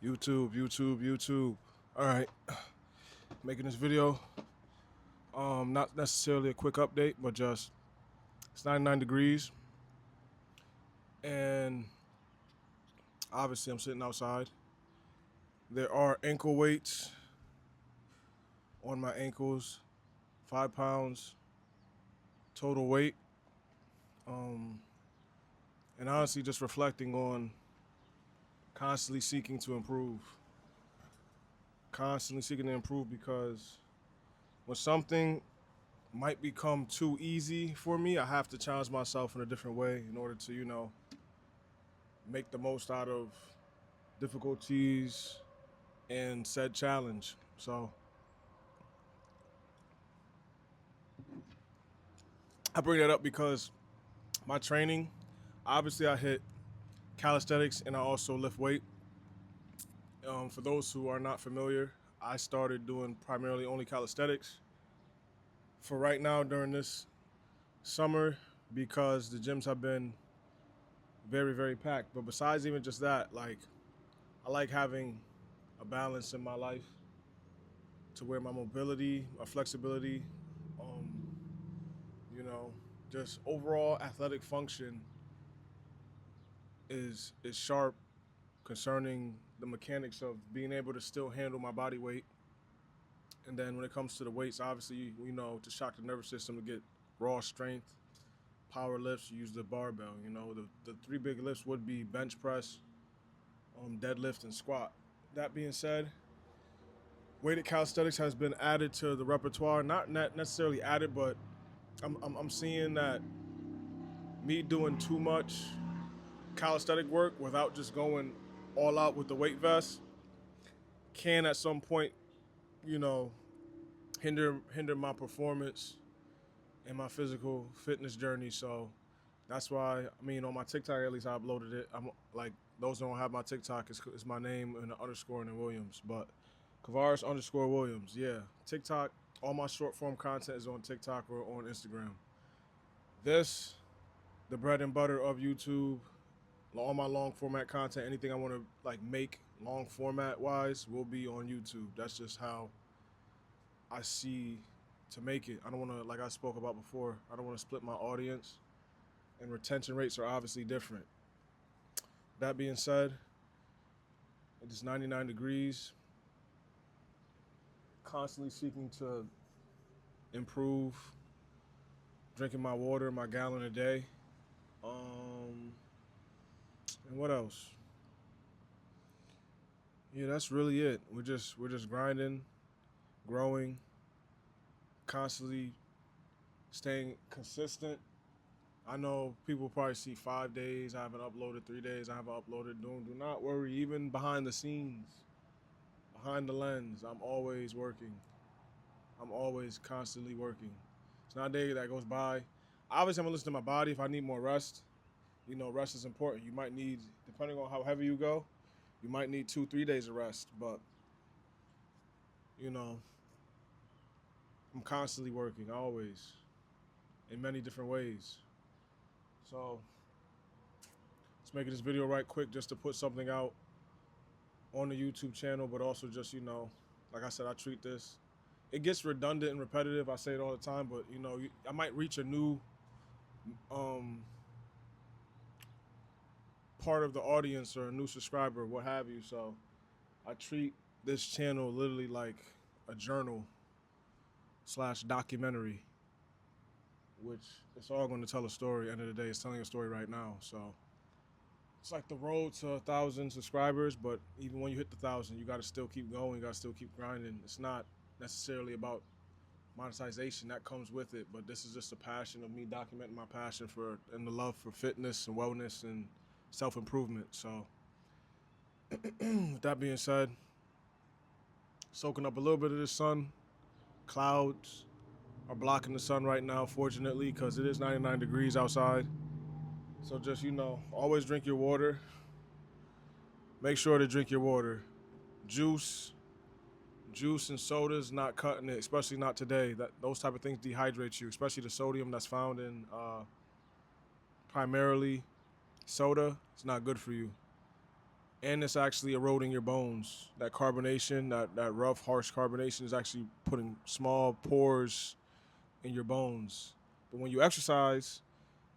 YouTube. All right, making this video. Not necessarily a quick update, but just it's 99 degrees, and obviously I'm sitting outside. There are ankle weights on my ankles, 5 pounds total weight. And honestly, just reflecting on constantly seeking to improve, constantly seeking to improve because when something might become too easy for me, I have to challenge myself in a different way in order to, make the most out of difficulties and said challenge. So I bring that up because my training, obviously, I hit calisthenics and I also lift weight. For those who are not familiar, I started doing primarily only calisthenics for right now during this summer because the gyms have been very, very packed. But besides even just that, like I like having a balance in my life to where my mobility, my flexibility, you know, just overall athletic function is sharp concerning the mechanics of being able to still handle my body weight. And then when it comes to the weights, obviously, to shock the nervous system to get raw strength, power lifts, you use the barbell. The three big lifts would be bench press, deadlift, and squat. That being said, weighted calisthenics has been added to the repertoire. Not necessarily added, but I'm seeing that me doing too much calisthenic work without just going all out with the weight vest can at some point, you know, hinder my performance and my physical fitness journey. So that's why, on my TikTok at least I uploaded it. I'm like, those who don't have my TikTok, it's my name and the underscore and then Williams. But Kavaris underscore Williams, yeah. TikTok, all my short form content is on TikTok or on Instagram. This, the bread and butter of YouTube, all my long format content, anything I want to like make long format wise will be on YouTube. That's just how I see to make it. I don't want to, like I spoke about before, I don't want to split my audience, and retention rates are obviously different. That being said, it is 99 degrees, constantly seeking to improve, drinking my water, my gallon a day. And what else? Yeah, that's really it. We're just grinding, growing, constantly staying consistent. I know people probably see 5 days, I haven't uploaded, 3 days, I haven't uploaded. Do not worry, even behind the scenes, behind the lens, I'm always working. I'm always constantly working. It's not a day that goes by. Obviously, I'm gonna listen to my body if I need more rest. Rest is important. You might need, depending on how heavy you go, you might need 2, 3 days of rest. But, you know, I'm constantly working, always, in many different ways. So, let's make this video right quick just to put something out on the YouTube channel, but also just, like I said, I treat this. It gets redundant and repetitive. I say it all the time, but, I might reach a new um, part of the audience or a new subscriber, what have you. So I treat this channel literally like a journal slash documentary, which it's all going to tell a story. End of the day, it's telling a story right now. So it's like the road to 1,000 subscribers, but even when you hit the 1,000, you got to still keep going. You got to still keep grinding. It's not necessarily about monetization that comes with it, but this is just a passion of me documenting my passion for and the love for fitness and wellness and self-improvement. So with that being said, soaking up a little bit of the sun. Clouds are blocking the sun right now, fortunately, because it is 99 degrees outside. So just, always drink your water. Make sure to drink your water. Juice, juice and sodas not cutting it, especially not today. Those type of things dehydrate you, especially the sodium that's found in primarily soda. It's not good for you. and it's actually eroding your bones. That carbonation, that rough, harsh carbonation is actually putting small pores in your bones. But when you exercise,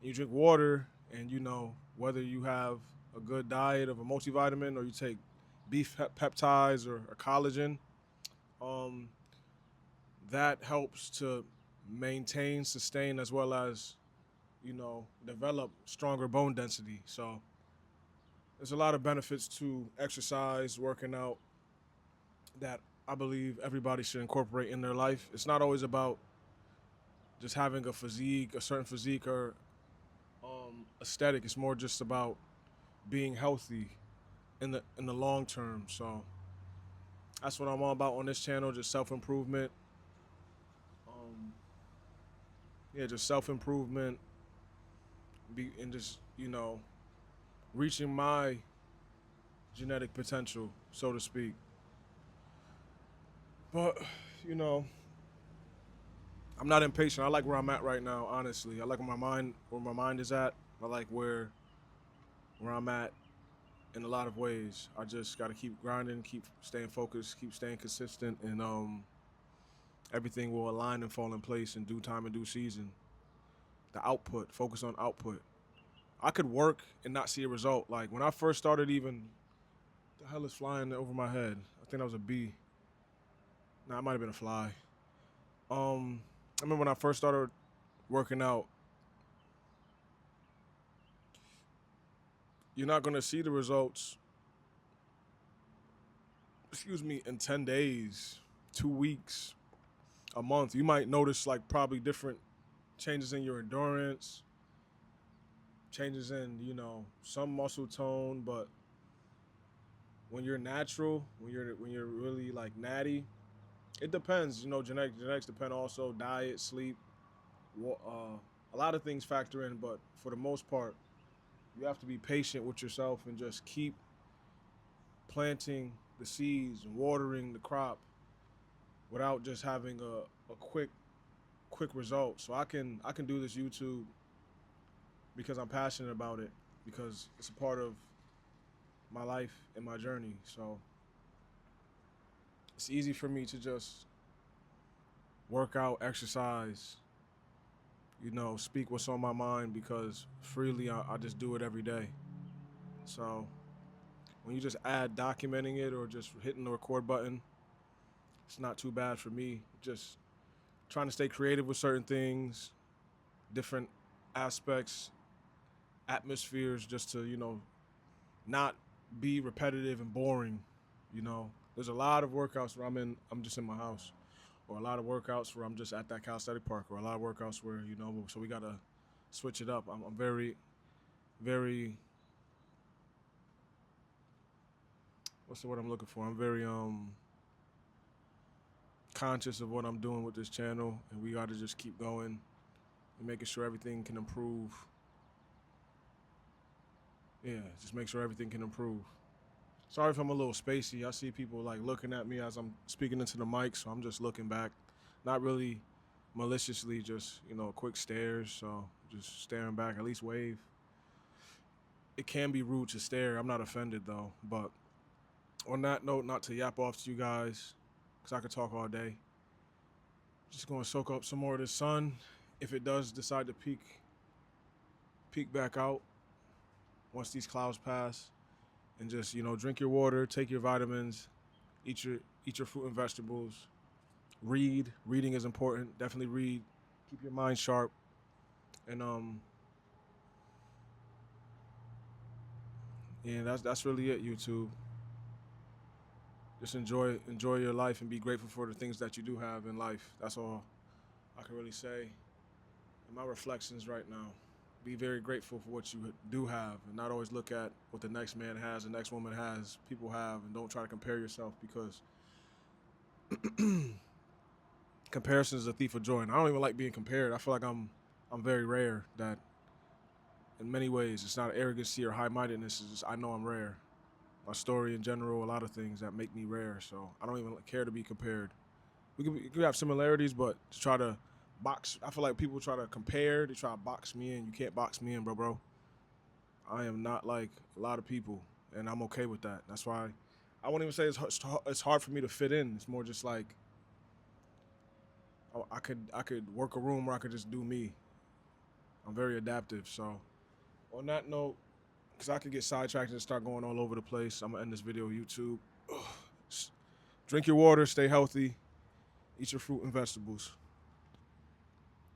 and you drink water, and whether you have a good diet of a multivitamin or you take beef peptides or collagen, um, that helps to maintain, sustain, as well as develop stronger bone density. So there's a lot of benefits to exercise, working out, that I believe everybody should incorporate in their life. It's not always about just having a physique, a certain physique or aesthetic. It's more just about being healthy in the long term. So that's what I'm all about on this channel, just self improvement. Um, yeah, just self improvement, and just reaching my genetic potential, so to speak. But you know, I'm not impatient. I like where I'm at right now. Honestly, I like where my mind is at. I like where I'm at in a lot of ways. I just got to keep grinding, keep staying focused, keep staying consistent, and everything will align and fall in place in due time and due season. The output, focus on output. I could work and not see a result. Like when I first started, even the hell is flying over my head? I think that was a bee. Nah, it might have been a fly. I remember when I first started working out, you're not gonna see the results. Excuse me, in 10 days, 2 weeks, a month. You might notice like probably different changes in your endurance, changes in some muscle tone, but when you're natural, when you're really like natty, it depends. Genetics depend also, diet, sleep, a lot of things factor in. But for the most part, you have to be patient with yourself and just keep planting the seeds and watering the crop without just having a quick result. So I can do this YouTube because I'm passionate about it, because it's a part of my life and my journey. So it's easy for me to just work out, exercise, speak what's on my mind, because freely I just do it every day. So when you just add documenting it or just hitting the record button, it's not too bad for me. Just trying to stay creative with certain things, different aspects, atmospheres, just to, not be repetitive and boring. There's a lot of workouts where I'm just in my house, or a lot of workouts where I'm just at that calisthenic park, or a lot of workouts where, so we got to switch it up. I'm very, very, what's the word I'm looking for? I'm very conscious of what I'm doing with this channel, and we got to just keep going and making sure everything can improve. Yeah, just make sure everything can improve. Sorry if I'm a little spacey. I see people like looking at me as I'm speaking into the mic, so I'm just looking back, not really maliciously, just quick stares. So just staring back, at least wave. It can be rude to stare. I'm not offended though. But on that note, not to yap off to you guys, because I could talk all day. Just going to soak up some more of the sun. If it does decide to peek back out once these clouds pass, and just drink your water, take your vitamins, eat your fruit and vegetables. Reading is important. Definitely read. Keep your mind sharp, and yeah, that's really it. YouTube. Just enjoy your life and be grateful for the things that you do have in life. That's all I can really say. In my reflections right now, be very grateful for what you do have, and not always look at what the next man has, the next woman has, people have, and don't try to compare yourself, because comparison is a thief of joy. And I don't even like being compared. I feel like I'm very rare. That in many ways, it's not arrogancy or high-mindedness. It's just I know I'm rare. My story in general, a lot of things that make me rare. So I don't even care to be compared. We could have similarities, but to try to box, I feel like people try to compare. They try to box me in. You can't box me in, bro. I am not like a lot of people. and I'm okay with that. That's why I won't even say it's hard for me to fit in. It's more just like I could work a room where I could just do me. I'm very adaptive. So on that note, because I could get sidetracked and start going all over the place, I'm gonna end this video on YouTube. Drink your water, stay healthy, eat your fruit and vegetables.